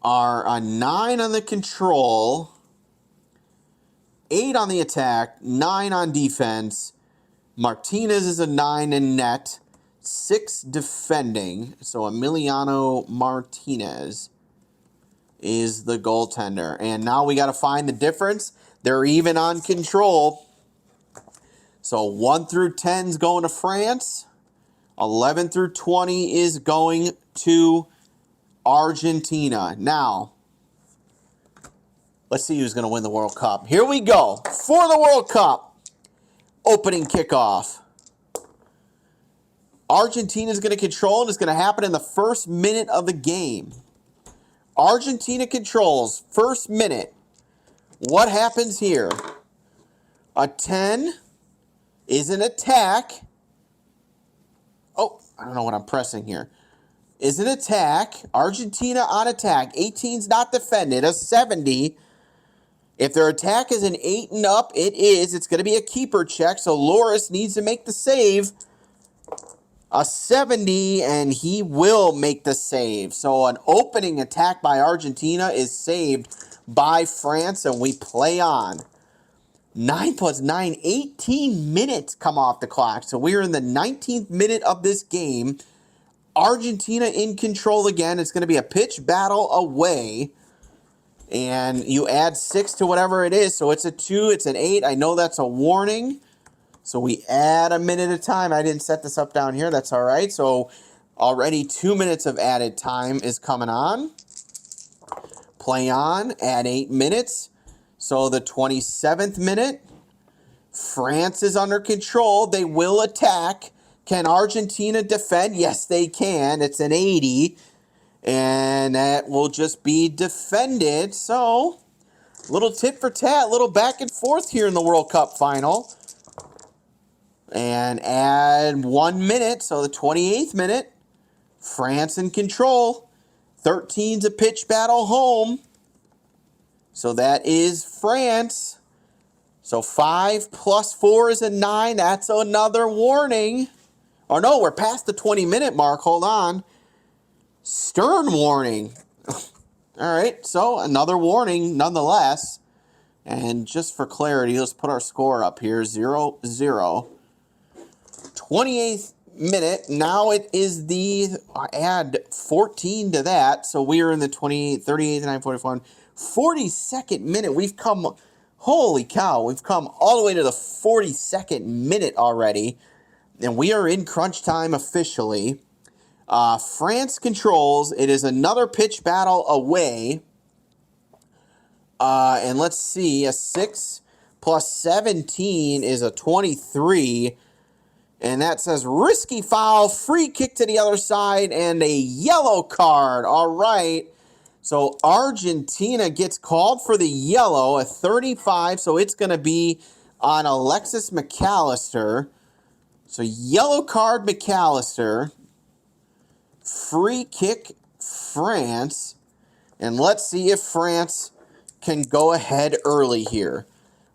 are a 9 on the control, 8 on the attack, 9 on defense. Martinez is a 9 in net, 6 defending. So Emiliano Martinez is the goaltender. And now we got to find the difference. They're even on control. So 1 through 10 is going to France. 11 through 20 is going to Argentina. Now, let's see who's going to win the World Cup. Here we go. For the World Cup, opening kickoff. Argentina is going to control, and it's going to happen in the first minute of the game. Argentina controls, first minute. What happens here? A 10 is an attack. Oh, I don't know what I'm pressing here. Is an attack. Argentina on attack. 18's not defended. A 70. If their attack is an 8 and up, it is. It's going to be a keeper check, so Loris needs to make the save. A 70, and he will make the save. So an opening attack by Argentina is saved by France, and we play on. 9 plus 9, 18 minutes come off the clock. So we're in the 19th minute of this game. Argentina in control again. It's going to be a pitch battle away. And you add 6 to whatever it is. So it's a 2, it's an 8. I know that's a warning. So we add a minute of time. I didn't set this up down here. That's all right. So already 2 minutes of added time is coming on. Play on. Add 8 minutes. So the 27th minute. France is under control. They will attack. Can Argentina defend? Yes, they can. It's an 80. And that will just be defended. So, little tit for tat, little back and forth here in the World Cup final. And add 1 minute, so the 28th minute. France in control. 13's a pitch battle home. So that is France. So 5 plus 4 is a 9. That's another warning. Oh no, we're past the 20-minute mark. Hold on. Stern warning. All right, so another warning nonetheless. And just for clarity, let's put our score up here. 0-0. 28th minute. Now it is the, add 14 to that. So we are in the 28th, 38th, 9, 44, 42nd minute. We've come, holy cow, we've come all the way to the 42nd minute already. And we are in crunch time officially. France controls. It is another pitch battle away. And let's see. A 6 plus 17 is a 23. And that says risky foul, free kick to the other side, and a yellow card. All right. So Argentina gets called for the yellow, a 35. So it's going to be on Alexis McAllister. So yellow card McAllister. Free kick France. And let's see if France can go ahead early here.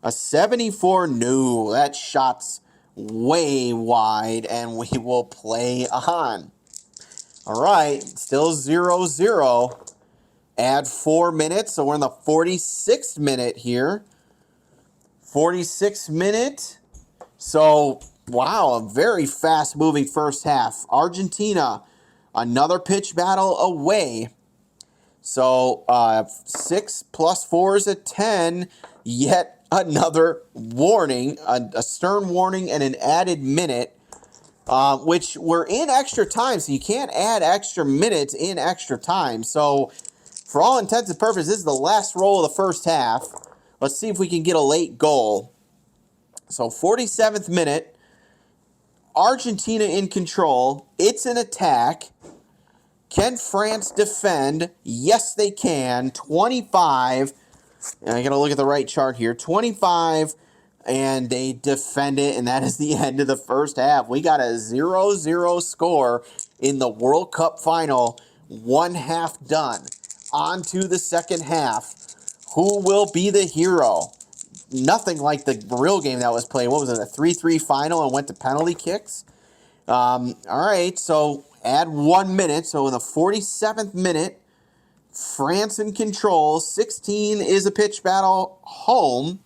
A 74, no, that shot's way wide, and we will play on. All right, still 0-0. Add 4 minutes, so we're in the 46th minute here. 46th minute. So, wow, a very fast-moving first half. Argentina, another pitch battle away. So 6 plus 4 is a 10. Yet another warning, a stern warning and an added minute, which we're in extra time. So you can't add extra minutes in extra time. So for all intents and purposes, this is the last roll of the first half. Let's see if we can get a late goal. So 47th minute, Argentina in control. It's an attack. Can France defend? Yes, they can. 25. And I got to look at the right chart here. 25, and they defend it, and that is the end of the first half. We got a 0-0 score in the World Cup final. 1 half done. On to the second half. Who will be the hero? Nothing like the real game that was played. What was it, a 3-3 final and went to penalty kicks? All right, so add 1 minute. So in the 47th minute, France in control. 16 is a pitch battle home.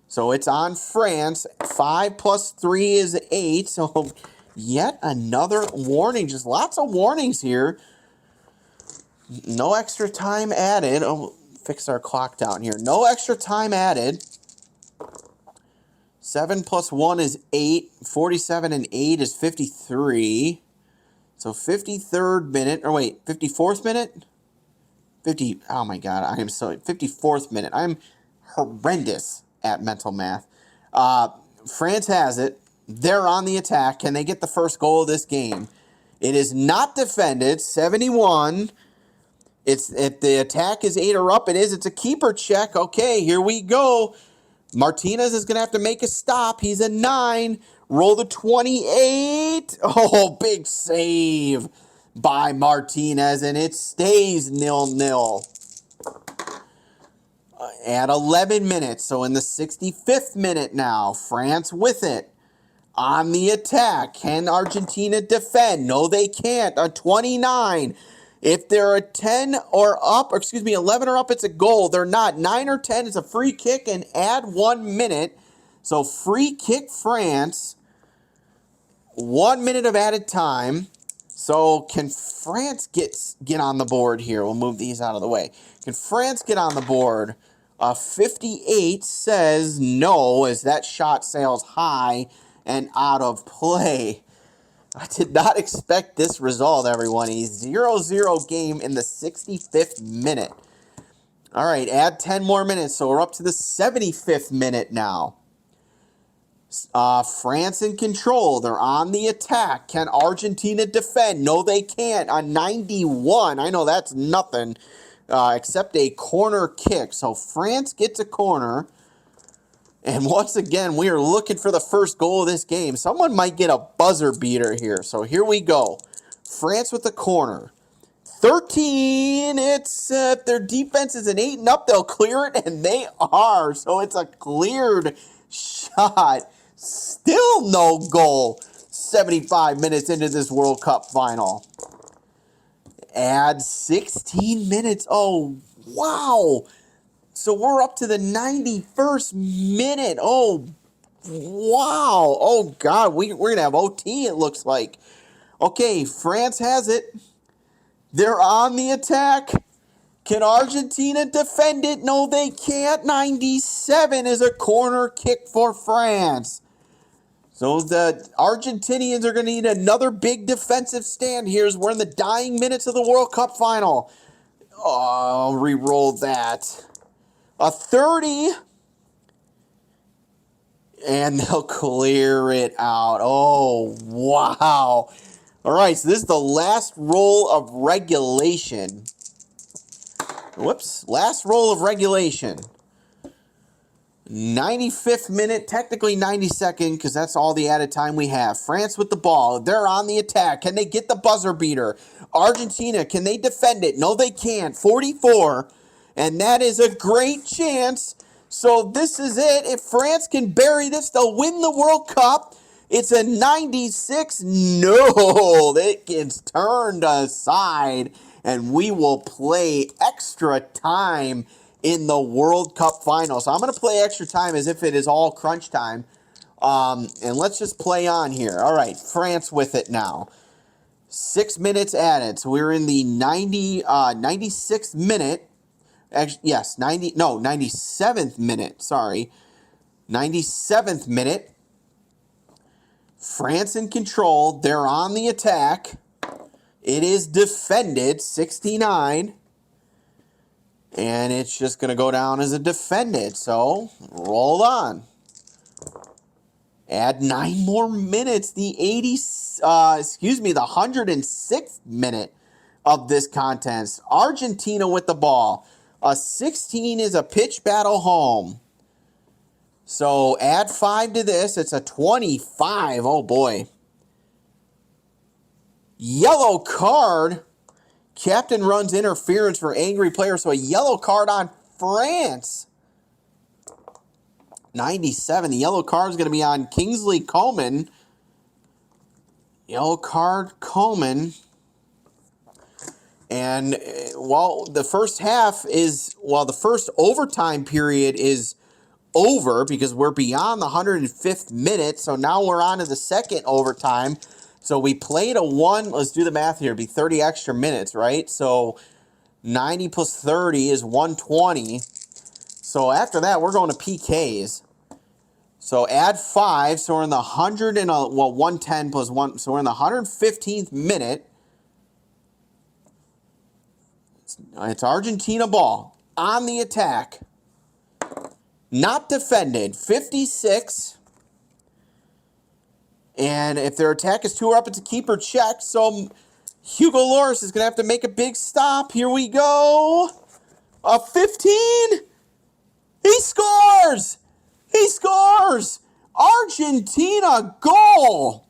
So it's on France. 5 plus 3 is 8. So yet another warning. Just lots of warnings here. No extra time added. Oh, fix our clock down here. No extra time added. 7 plus 1 is 8. 47 and 8 is 53. So 53rd minute. Or wait, 54th minute? Oh my God, I am so 54th minute. I'm horrendous at mental math. France has it. They're on the attack. Can they get the first goal of this game? It is not defended. 71. If the attack is 8 or up, it is. It's a keeper check. Okay, here we go. Martinez is going to have to make a stop. He's a 9. Roll the 28. Oh, big save by Martinez, and it stays 0-0. At 11 minutes, so in the 65th minute now, France with it. on the attack. Can Argentina defend? No, they can't. A 29. If they're a 10 or up, or excuse me, 11 or up, it's a goal. They're not. 9 or 10 is a free kick and add 1 minute. So free kick France. 1 minute of added time. So can France get on the board here? We'll move these out of the way. Can France get on the board? 58 says no, as that shot sails high and out of play. I did not expect this result, everyone. A 0-0 game in the 65th minute. All right, add 10 more minutes, so we're up to the 75th minute now. France in control. They're on the attack. Can Argentina defend? No, they can't. On 91, I know that's nothing except a corner kick. So France gets a corner. And once again, we are looking for the first goal of this game. Someone might get a buzzer beater here. So here we go. France with the corner. 13. It's if their defense is an 8 and up, they'll clear it, and they are. So it's a cleared shot. Still no goal. 75 minutes into this World Cup final. Add 16 minutes. Oh, wow. So we're up to the 91st minute. Oh, wow. Oh, God. We're going to have OT, it looks like. Okay, France has it. They're on the attack. Can Argentina defend it? No, they can't. 97 is a corner kick for France. So the Argentinians are going to need another big defensive stand here as we're in the dying minutes of the World Cup final. Oh, re-roll that. A 30. And they'll clear it out. Oh, wow. All right, so this is the last roll of regulation. Whoops, last roll of regulation. 95th minute, technically 92nd, because that's all the added time we have. France with the ball. They're on the attack. Can they get the buzzer beater? Argentina, can they defend it? No, they can't. 44. And that is a great chance. So this is it. If France can bury this, they'll win the World Cup. It's a 96. No, it gets turned aside. And we will play extra time in the World Cup final. So I'm going to play extra time as if it is all crunch time. And let's just play on here. All right, France with it now. 6 minutes added. So we're in the 96th minute. Actually, yes, 97th minute. Sorry. 97th minute. France in control. They're on the attack. It is defended. 69. And it's just going to go down as a defended. So, roll on. Add 9 more minutes. The 106th minute of this contest. Argentina with the ball. A 16 is a pitch battle home. So, add 5 to this. It's a 25. Oh, boy. Yellow card. Captain runs interference for angry player, so a yellow card on France. 97. The yellow card is going to be on Kingsley Coman. Yellow card, Coman. And, well, the first half is, well, the first overtime period is over because we're beyond the 105th minute. So now we're on to the second overtime. So we played a 1, let's do the math here, it'd be 30 extra minutes, right? So 90 plus 30 is 120. So after that, we're going to PKs. So add 5, so we're in the 110 plus 1, so we're in the 115th minute. It's Argentina ball on the attack. Not defended, 56. And if their attack is 2 or up, it's a keeper check. So Hugo Lloris is going to have to make a big stop. Here we go. A 15. He scores. He scores. Argentina goal.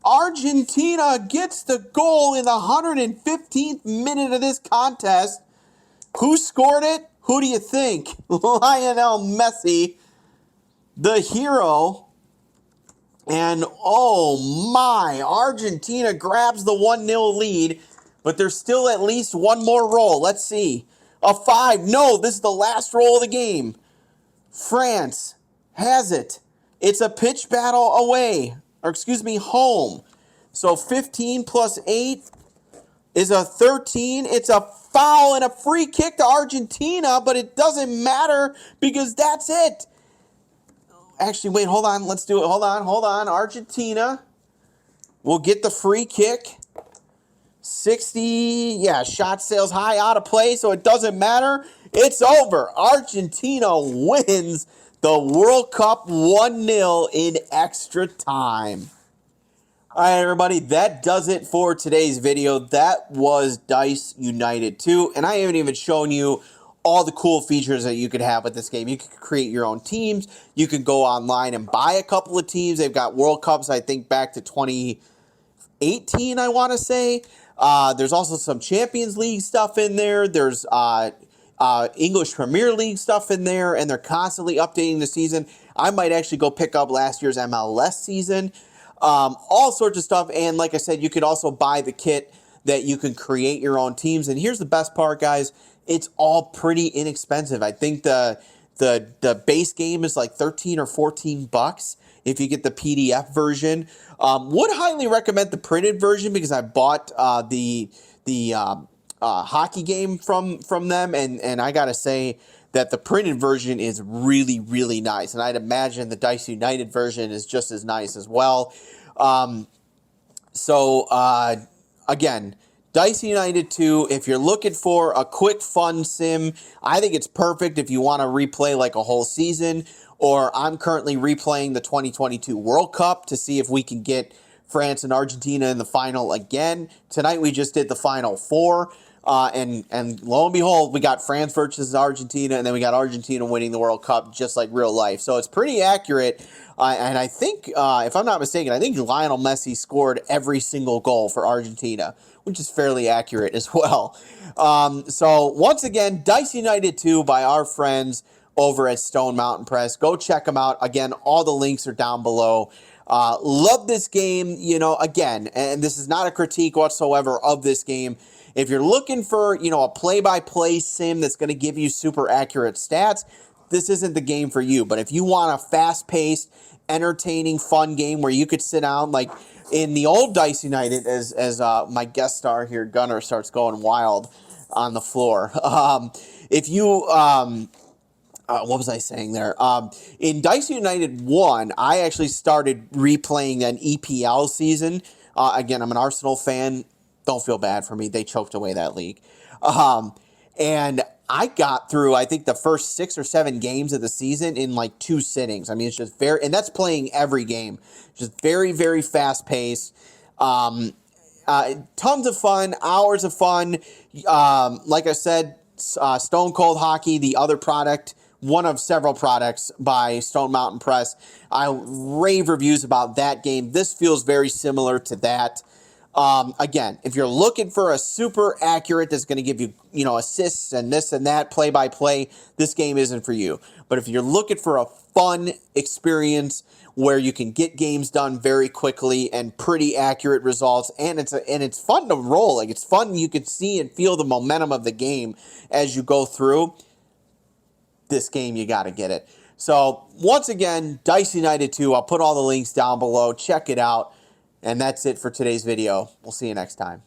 Argentina gets the goal in the 115th minute of this contest. Who scored it? Who do you think? Lionel Messi, the hero. And oh my, Argentina grabs the 1-0 lead, but there's still at least one more roll. Let's see. A 5. No, this is the last roll of the game. France has it. It's a pitch battle away, or excuse me, home. So 15 plus 8 is a 13. It's a foul and a free kick to Argentina, but it doesn't matter because that's it. Actually, wait, hold on. Let's do it. Hold on. Argentina will get the free kick. 60, yeah, shot sails high, out of play, so it doesn't matter. It's over. Argentina wins the World Cup 1-0 in extra time. All right, everybody, that does it for today's video. That was Dice United 2, and I haven't even shown you all the cool features that you could have with this game. You can create your own teams. You can go online and buy a couple of teams. They've got World Cups, I think, back to 2018, I want to say. There's also some Champions League stuff in there. There's English Premier League stuff in there, and they're constantly updating the season. I might actually go pick up last year's MLS season. All sorts of stuff, and like I said, you could also buy the kit that you can create your own teams. And here's the best part, guys. It's all pretty inexpensive. I think the base game is like 13 or 14 bucks if you get the PDF version. Would highly recommend the printed version because I bought the hockey game from them, and I gotta say that the printed version is really, really nice. And I'd imagine the Dice United version is just as nice as well. Again, Dice United 2, if you're looking for a quick, fun sim, I think it's perfect if you want to replay like a whole season. Or I'm currently replaying the 2022 World Cup to see if we can get France and Argentina in the final again. Tonight we just did the final 4. And lo and behold, we got France versus Argentina, and then we got Argentina winning the World Cup just like real life. So it's pretty accurate. And I think, if I'm not mistaken, I think Lionel Messi scored every single goal for Argentina, which is fairly accurate as well. So once again, Dice United 2 by our friends over at Stone Mountain Press. Go check them out. Again, all the links are down below. Love this game, again, and this is not a critique whatsoever of this game. If you're looking for, a play-by-play sim that's going to give you super accurate stats, this isn't the game for you. But if you want a fast-paced, entertaining, fun game where you could sit down, like in the old Dice United, as my guest star here, Gunner, starts going wild on the floor. If you... what was I saying there? In Dice United 1, I actually started replaying an EPL season. Again, I'm an Arsenal fan. Don't feel bad for me. They choked away that league. And I got through, I think, the first 6 or 7 games of the season in like 2 sittings. I mean, it's just very, and that's playing every game. Just very, very fast paced. Tons of fun, hours of fun. Like I said, Stone Cold Hockey, the other product, one of several products by Stone Mountain Press. I rave reviews about that game. This feels very similar to that. Again, if you're looking for a super accurate that's going to give you, assists and this and that, play-by-play, this game isn't for you. But if you're looking for a fun experience where you can get games done very quickly and pretty accurate results, and it's fun to roll. Like, it's fun. You can see and feel the momentum of the game as you go through. This game, you got to get it. So, once again, Dice United 2. I'll put all the links down below. Check it out. And that's it for today's video. We'll see you next time.